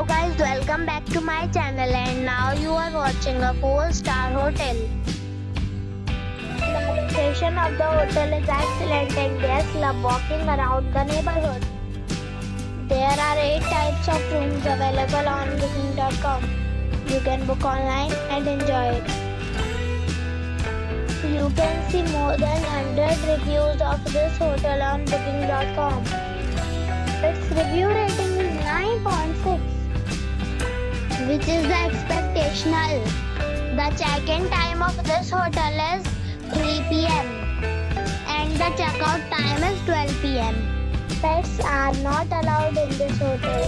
Hello guys, welcome back to my channel and now you are watching a 4-star hotel. The location of the hotel is excellent and guests love walking around the neighborhood. There are 8 types of rooms available on booking.com. You can book online and enjoy it. You can see more than 100 reviews of this hotel on booking.com. Its review rating is 9.6, which is the expectational. The check-in time of this hotel is 3 p.m. and the checkout time is 12 p.m. Pets are not allowed in this hotel.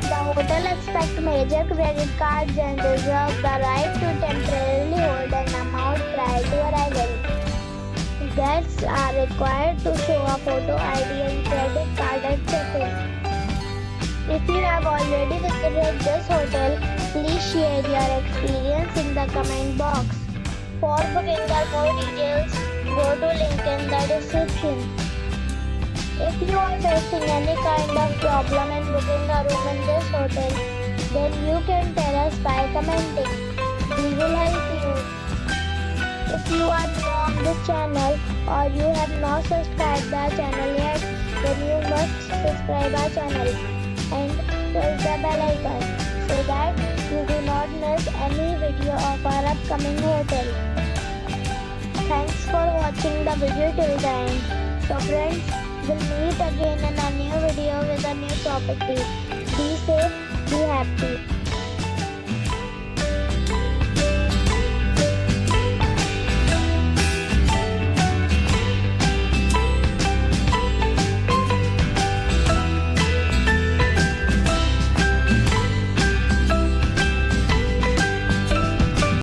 The hotel accepts major credit cards and reserves the right to temporarily hold an amount prior to arrival. Guests are required to show a photo ID and credit card at check-in. If you have already visited this hotel, please share your experience in the comment box. For booking or more details, go to link in the description. If you are facing any kind of problem in booking a room in this hotel, then you can tell us by commenting. We will help you. If you are new on this channel or you have not subscribed the channel yet, then you must subscribe our channel and press the bell icon so that you do not miss any video of our upcoming hotel. Thanks for watching the video till the end. So friends, we'll meet again in a new video with a new property. Be safe, be happy.